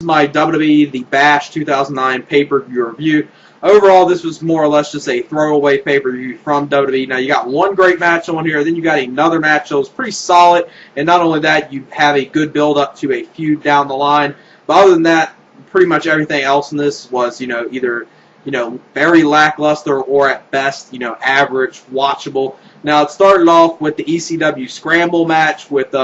my WWE The Bash 2009 pay-per-view review. Overall, this was more or less just a throwaway pay-per-view from WWE. Now, you got one great match on here, then you got another match that was pretty solid, and not only that, you have a good build-up to a feud down the line. But other than that, pretty much everything else in this was, either, very lackluster or at best, average, watchable. Now, it started off with the ECW Scramble match with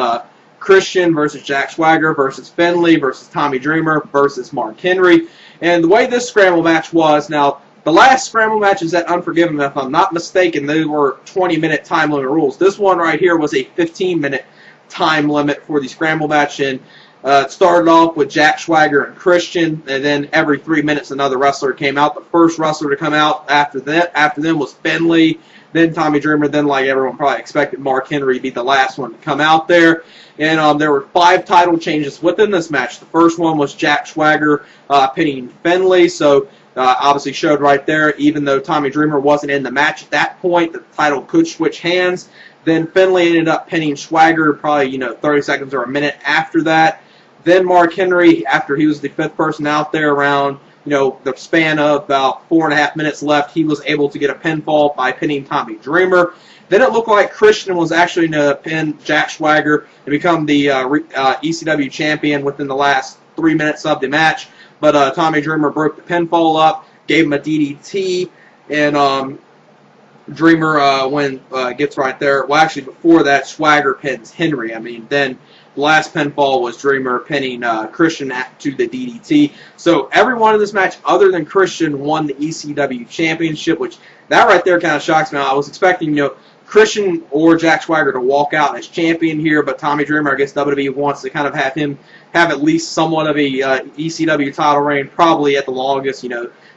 Christian versus Jack Swagger versus Finley versus Tommy Dreamer versus Mark Henry. And the way this Scramble match was, now, the last Scramble matches at Unforgiven, if I'm not mistaken, they were 20-minute time limit rules. This one right here was a 15-minute time limit for the Scramble match, and it started off with Jack Swagger and Christian, and then every 3 minutes another wrestler came out. The first wrestler to come out after them was Finley, then Tommy Dreamer, then, like everyone probably expected, Mark Henry to be the last one to come out there. And there were 5 title changes within this match. The first one was Jack Swagger pinning Finley, so obviously showed right there, even though Tommy Dreamer wasn't in the match at that point, the title could switch hands. Then Finley ended up pinning Swagger probably, 30 seconds or a minute after that. Then Mark Henry, after he was the 5th person out there around, the span of about 4.5 minutes left, he was able to get a pinfall by pinning Tommy Dreamer. Then it looked like Christian was actually going to pin Jack Swagger and become the ECW champion within the last 3 minutes of the match. But Tommy Dreamer broke the pinfall up, gave him a DDT, and Dreamer gets right there. Well, actually, before that, Swagger pins Henry. Then the last pinfall was Dreamer pinning Christian to the DDT. So everyone in this match, other than Christian, won the ECW championship, which that right there kind of shocks me. I was expecting, Christian or Jack Swagger to walk out as champion here, but Tommy Dreamer, I guess WWE wants to kind of have him have at least somewhat of a ECW title reign, probably at the longest,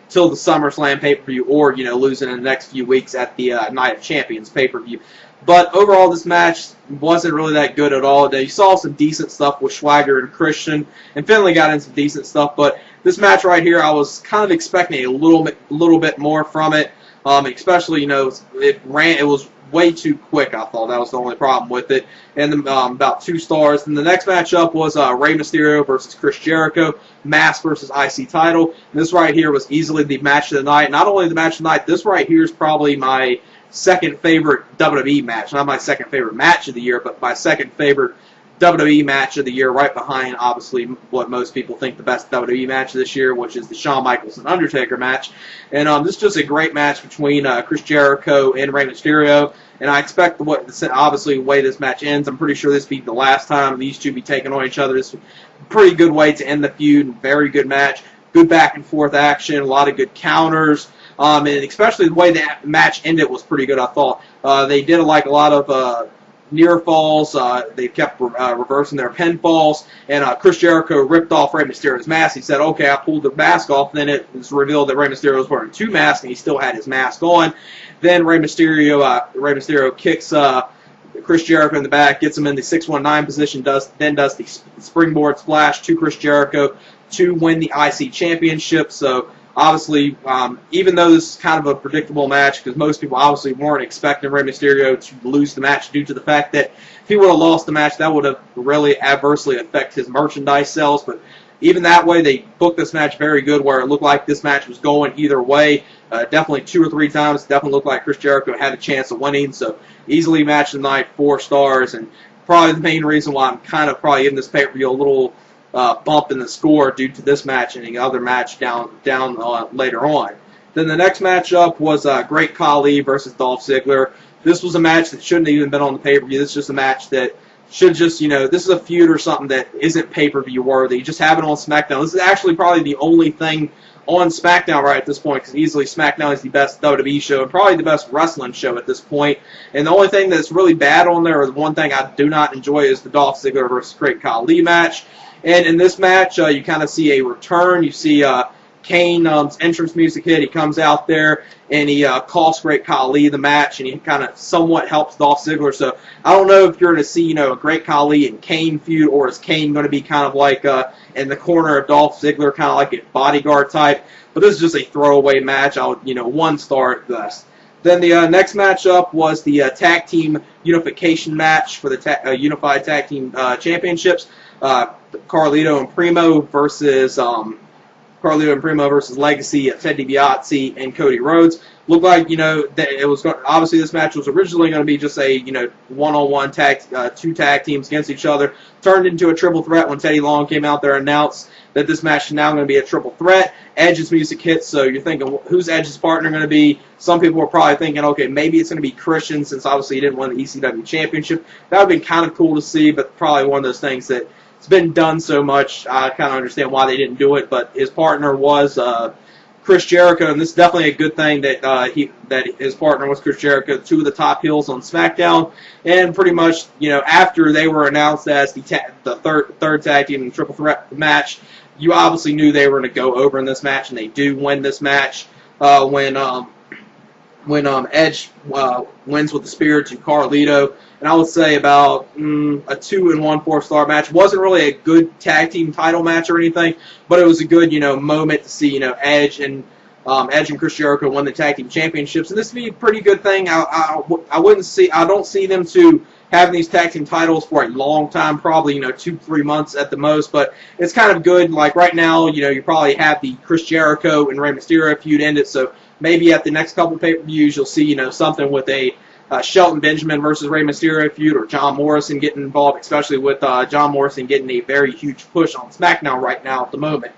till the SummerSlam pay-per-view, or, losing in the next few weeks at the Night of Champions pay-per-view. But overall, this match wasn't really that good at all. You saw some decent stuff with Swagger and Christian, and Finley got in some decent stuff. But this match right here, I was kind of expecting a little bit more from it. Especially, it was way too quick. I thought that was the only problem with it. And about 2 stars. And the next matchup was Rey Mysterio versus Chris Jericho, Mask versus IC title. And this right here was easily the match of the night. Not only the match of the night, this right here is probably my second favorite WWE match. Not my second favorite match of the year, but my second favorite WWE match of the year, right behind, obviously, what most people think the best WWE match of this year, which is the Shawn Michaels and Undertaker match. And this is just a great match between Chris Jericho and Rey Mysterio. And I expect, obviously, the way this match ends, I'm pretty sure this will be the last time these two be taking on each other. This is a pretty good way to end the feud. Very good match. Good back-and-forth action. A lot of good counters. And especially the way that match ended was pretty good, I thought. They did a lot of near falls. They kept reversing their pinfalls. And Chris Jericho ripped off Rey Mysterio's mask. He said, okay, I pulled the mask off. Then it was revealed that Rey Mysterio was wearing 2 masks, and he still had his mask on. Then Rey Mysterio kicks Chris Jericho in the back, gets him in the 619 position, then does the springboard splash to Chris Jericho to win the IC championship. So obviously, even though this is kind of a predictable match, because most people obviously weren't expecting Rey Mysterio to lose the match due to the fact that if he would have lost the match, that would have really adversely affected his merchandise sales. But even that way, they booked this match very good, where it looked like this match was going either way. Definitely 2 or 3 times. Definitely looked like Chris Jericho had a chance of winning. So easily match of the night, 4 stars. And probably the main reason why I'm kind of probably giving this pay-per-view a little bump in the score due to this match and the other match down later on. Then the next matchup was Great Khali versus Dolph Ziggler. This was a match that shouldn't have even been on the pay-per-view. This is just a match that should just, this is a feud or something that isn't pay-per-view worthy. Just have it on SmackDown. This is actually probably the only thing on SmackDown right at this point, because easily SmackDown is the best WWE show and probably the best wrestling show at this point. And the only thing that's really bad on there, or the one thing I do not enjoy, is the Dolph Ziggler versus Great Khali match. And in this match, you kind of see a return. You see Kane's entrance music hit. He comes out there and he costs Great Khali the match, and he kind of somewhat helps Dolph Ziggler. So I don't know if you're going to see, a Great Khali and Kane feud, or is Kane going to be kind of like in the corner of Dolph Ziggler, kind of like a bodyguard type. But this is just a throwaway match. I would, 1 star at best. Then the next matchup was the tag team unification match for the Unified Tag Team Championships. Carlito and Primo versus Legacy, Ted DiBiase and Cody Rhodes. Looked like, that it was obviously this match was originally going to be just a, one-on-one two tag teams against each other. Turned into a triple threat when Teddy Long came out there and announced that this match is now going to be a triple threat. Edge's music hits, so you're thinking, who's Edge's partner going to be? Some people are probably thinking, okay, maybe it's going to be Christian, since obviously he didn't win the ECW championship. That would have been kind of cool to see, but probably one of those things that it's been done so much. I kind of understand why they didn't do it, but his partner was Chris Jericho, and this is definitely a good thing that his partner was Chris Jericho, two of the top heels on SmackDown, and pretty much, after they were announced as the third tag team in the triple threat match, you obviously knew they were going to go over in this match, and they do win this match when Edge wins with the spear to Carlito. And I would say about a 2 1/4 star match. Wasn't really a good tag team title match or anything, but it was a good moment to see Edge and Chris Jericho won the tag team championships, and this would be a pretty good thing. I don't see them to having these tag team titles for a long time, probably 2-3 months at the most. But it's kind of good. Like right now, you probably have the Chris Jericho and Rey Mysterio feud ended, so maybe at the next couple pay-per-views you'll see something with a Shelton Benjamin versus Rey Mysterio feud, or John Morrison getting involved, especially with John Morrison getting a very huge push on SmackDown right now at the moment.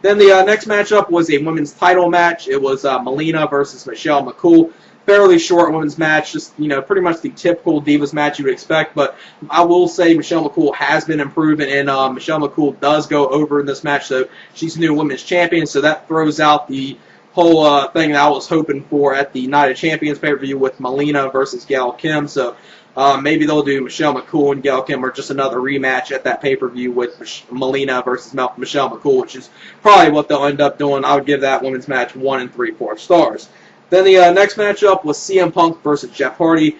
Then the next matchup was a women's title match. It was Melina versus Michelle McCool. Fairly short women's match, just pretty much the typical Divas match you would expect. But I will say Michelle McCool has been improving, and Michelle McCool does go over in this match, so she's the new women's champion. So that throws out the whole thing that I was hoping for at the Night of Champions pay-per-view with Melina versus Gail Kim. So maybe they'll do Michelle McCool and Gail Kim, or just another rematch at that pay-per-view with Melina versus Michelle McCool, which is probably what they'll end up doing. I would give that women's match 1 3/4 stars. Then the next matchup was CM Punk versus Jeff Hardy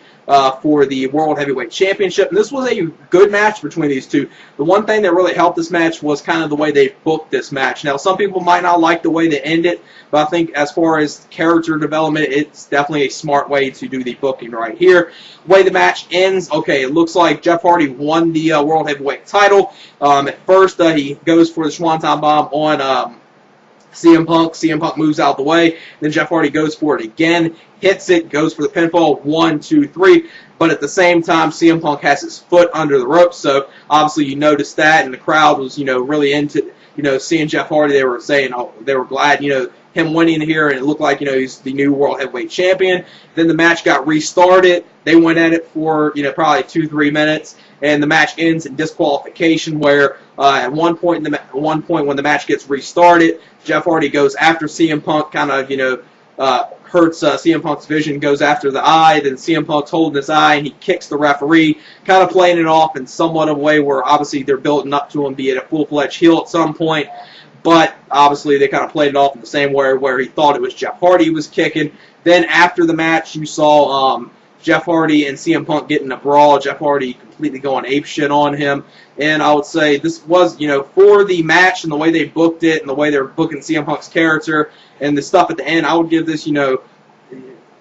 for the World Heavyweight Championship. And this was a good match between these two. The one thing that really helped this match was kind of the way they booked this match. Now, some people might not like the way they end it, but I think as far as character development, it's definitely a smart way to do the booking right here. The way the match ends, okay, it looks like Jeff Hardy won the World Heavyweight title. At first, he goes for the Swanton Bomb on CM Punk. CM Punk moves out the way. Then Jeff Hardy goes for it again, hits it, goes for the pinfall, 1, 2, 3. But at the same time, CM Punk has his foot under the ropes. So obviously you noticed that, and the crowd was, really into, seeing Jeff Hardy. They were saying, oh, they were glad, him winning here, and it looked like, he's the new World Heavyweight Champion. Then the match got restarted. They went at it for, probably 2-3 minutes, and the match ends in disqualification, where at one point when the match gets restarted, Jeff Hardy goes after CM Punk, kind of, hurts CM Punk's vision, goes after the eye, then CM Punk's holding his eye, and he kicks the referee, kind of playing it off in somewhat of a way where obviously they're building up to him being a full-fledged heel at some point. But obviously they kind of played it off in the same way where he thought it was Jeff Hardy he was kicking. Then after the match, you saw Jeff Hardy and CM Punk getting a brawl. Jeff Hardy completely going apeshit on him. And I would say this was, for the match and the way they booked it and the way they're booking CM Punk's character and the stuff at the end, I would give this,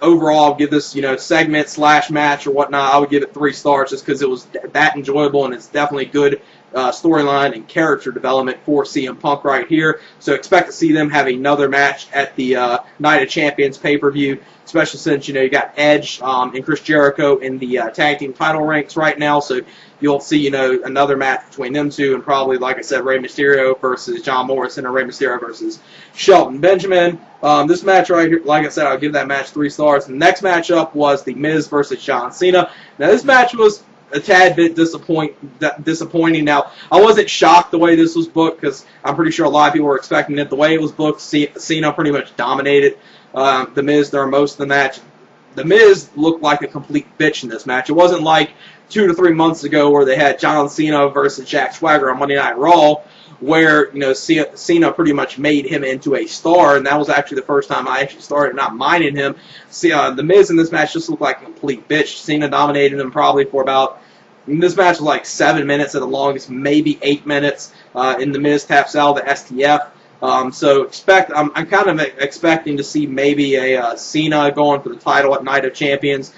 overall, give this, segment / match or whatnot, I would give it 3 stars just because it was that enjoyable, and it's definitely good storyline and character development for CM Punk right here. So expect to see them have another match at the Night of Champions pay-per-view, especially since, you got Edge and Chris Jericho in the tag team title ranks right now. So you'll see, another match between them two, and probably, like I said, Rey Mysterio versus John Morrison, or Rey Mysterio versus Shelton Benjamin. This match right here, like I said, I'll give that match 3 stars. The next matchup was The Miz versus John Cena. Now, this match was a tad bit disappointing. Now, I wasn't shocked the way this was booked, because I'm pretty sure a lot of people were expecting it. The way it was booked, Cena pretty much dominated The Miz during most of the match. The Miz looked like a complete bitch in this match. It wasn't like 2 to 3 months ago where they had John Cena versus Jack Swagger on Monday Night Raw, where Cena pretty much made him into a star, and that was actually the first time I actually started not minding him. The Miz in this match just looked like a complete bitch. Cena dominated him probably for about, this match was like 7 minutes at the longest, maybe 8 minutes, and The Miz taps out the STF. So I'm kind of expecting to see maybe a Cena going for the title at Night of Champions,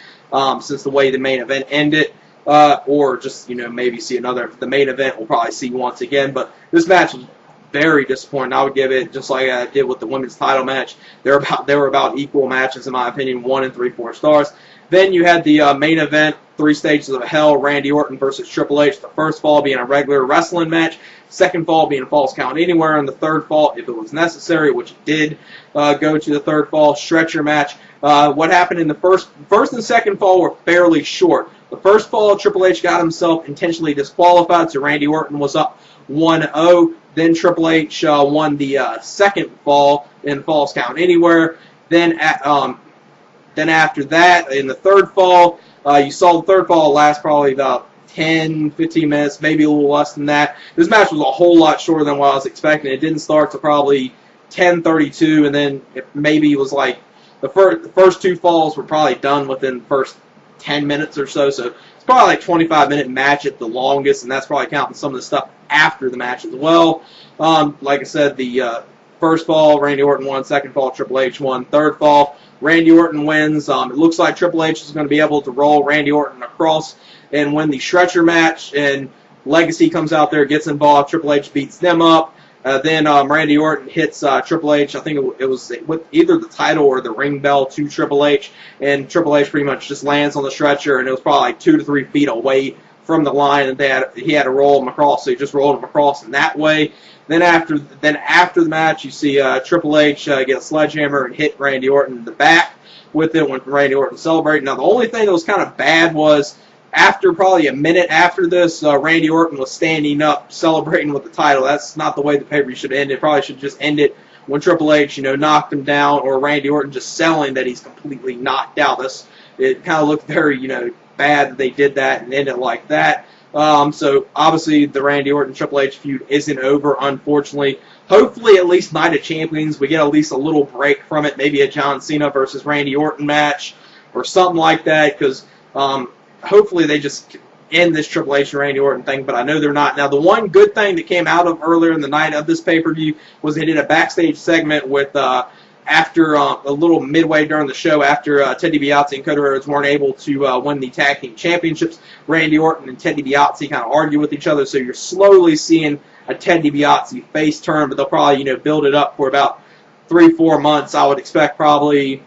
since the way the main event ended. or just, maybe see another. The main event we'll probably see once again, but this match was very disappointing. I would give it, just like I did with the women's title match, they were about equal matches in my opinion, 1 3/4 stars. Then you had the main event, 3 Stages of Hell, Randy Orton versus Triple H. The first fall being a regular wrestling match, second fall being a Falls Count Anywhere, and the third fall, if it was necessary, which it did go to the third fall, stretcher match. What happened in the first and second fall were fairly short. The first fall, Triple H got himself intentionally disqualified, so Randy Orton was up 1-0. Then Triple H won the second fall in Falls Count Anywhere. Then after that, in the third fall, you saw the third fall last probably about 10, 15 minutes, maybe a little less than that. This match was a whole lot shorter than what I was expecting. It didn't start to probably 10:32, and then maybe it was like the first 2 falls were probably done within the first 10 minutes or so. So it's probably like 25-minute match at the longest, and that's probably counting some of the stuff after the match as well. Like I said, the first fall, Randy Orton won. Second fall, Triple H won. Third fall, Randy Orton wins. It looks like Triple H is going to be able to roll Randy Orton across and win the stretcher match, and Legacy comes out there, gets involved. Triple H beats them up. Then Randy Orton hits Triple H. I think it was with either the title or the ring bell to Triple H, and Triple H pretty much just lands on the stretcher, and it was probably like 2 to 3 feet away from the line, and he had to roll him across, so he just rolled him across in that way. Then after the match, you see Triple H get a sledgehammer and hit Randy Orton in the back with it when Randy Orton celebrated. Now, the only thing that was kind of bad was after probably a minute after this, Randy Orton was standing up celebrating with the title. That's not the way the pay-per-view should end. It probably should just end it when Triple H, knocked him down, or Randy Orton just selling that he's completely knocked out. It kind of looked very, bad that they did that and ended it like that. So obviously the Randy Orton Triple H feud isn't over, unfortunately. Hopefully at least Night of Champions, we get at least a little break from it, maybe a John Cena versus Randy Orton match or something like that, because hopefully they just end this Triple H and Randy Orton thing, but I know they're not. Now, the one good thing that came out of earlier in the night of this pay-per-view was they did a backstage segment with after a little midway during the show, after Ted DiBiase and Cody Rhodes weren't able to win the tag team championships, Randy Orton and Ted DiBiase kind of argue with each other, so you're slowly seeing a Ted DiBiase face turn, but they'll probably build it up for about 3-4 months. I would expect probably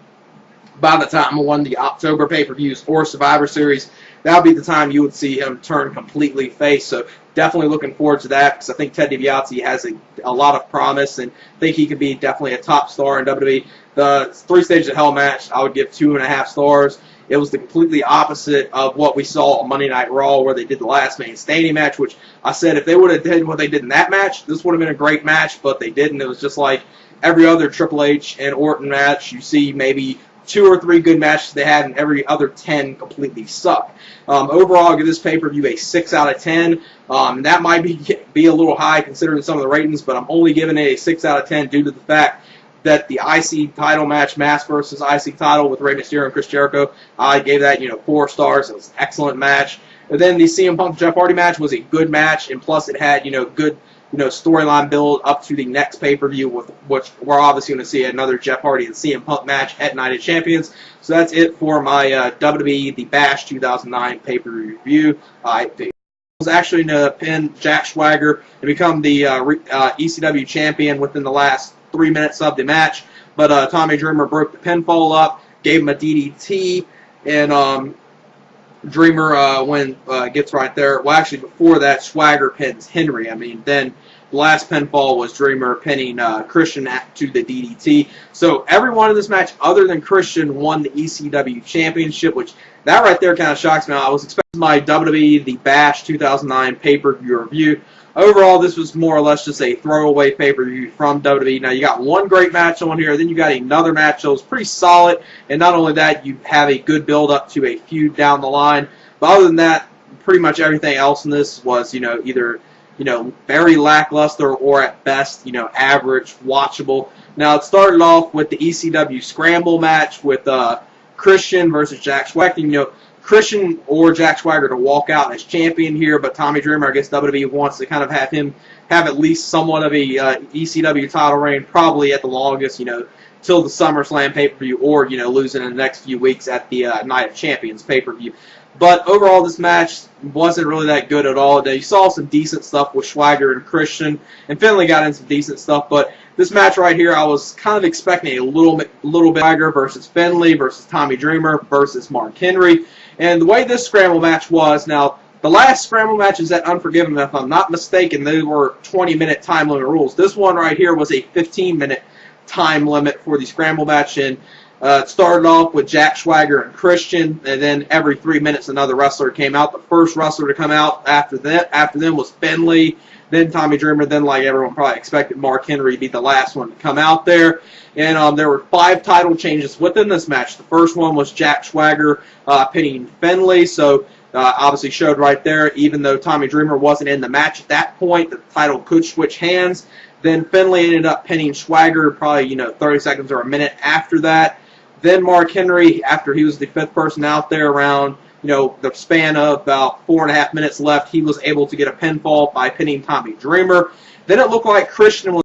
by the time we won the October pay-per-views or Survivor Series, that would be the time you would see him turn completely face. So definitely looking forward to that, because I think Ted DiBiase has a lot of promise, and I think he could be definitely a top star in WWE. The 3 Stages of Hell match, I would give 2.5 stars. It was the completely opposite of what we saw on Monday Night Raw, where they did the last man standing match, which I said if they would have did what they did in that match, this would have been a great match, but they didn't. It was just like every other Triple H and Orton match. You see maybe 2 or 3 good matches they had, and every other 10 completely suck. Overall, I'll give this pay-per-view a 6 out of 10. That might be a little high considering some of the ratings, but I'm only giving it a 6 out of 10 due to the fact that the IC title match, Mask versus IC title with Rey Mysterio and Chris Jericho, I gave that 4 stars. It was an excellent match. And then the CM Punk Jeff Hardy match was a good match, and plus it had good storyline build up to the next pay-per-view, which we're obviously going to see another Jeff Hardy and CM Punk match at Night of Champions. So that's it for my WWE The Bash 2009 pay-per-view review. I was actually going to pin Jack Swagger and become the ECW champion within the last 3 minutes of the match, but Tommy Dreamer broke the pinfall up, gave him a DDT, and Dreamer gets right there. Well, actually, before that, Swagger pins Henry. Then the last pinfall was Dreamer pinning Christian to the DDT. So everyone in this match, other than Christian, won the ECW Championship, which that right there kind of shocks me. I was expecting my WWE The Bash 2009 pay-per-view review. Overall, this was more or less just a throwaway pay-per-view from WWE. Now, you got one great match on here, then you got another match that was pretty solid, and not only that, you have a good build-up to a feud down the line. But other than that, pretty much everything else in this was, either, very lackluster or at best, average, watchable. Now, it started off with the ECW Scramble match with Christian versus Jack Swagger. Christian or Jack Swagger to walk out as champion here, but Tommy Dreamer, I guess WWE wants to kind of have him have at least somewhat of a ECW title reign, probably at the longest, till the SummerSlam pay-per-view, or, losing in the next few weeks at the Night of Champions pay-per-view. But overall, this match wasn't really that good at all. You saw some decent stuff with Swagger and Christian, and Finley got in some decent stuff. But this match right here, I was kind of expecting a little bit Swagger versus Finley versus Tommy Dreamer versus Mark Henry. And the way this Scramble match was, now, the last Scramble matches at Unforgiven, if I'm not mistaken, they were 20-minute time limit rules. This one right here was a 15-minute time limit for the Scramble match, and it started off with Jack Swagger and Christian, and then every 3 minutes another wrestler came out. The first wrestler to come out after them was Finley, then Tommy Dreamer, then, like everyone probably expected, Mark Henry to be the last one to come out there. And there were 5 title changes within this match. The first one was Jack Swagger pinning Finley, so obviously showed right there, even though Tommy Dreamer wasn't in the match at that point, the title could switch hands. Then Finley ended up pinning Swagger probably, 30 seconds or a minute after that. Then Mark Henry, after he was the 5th person out there around, the span of about 4.5 minutes left, he was able to get a pinfall by pinning Tommy Dreamer. Then it looked like Christian was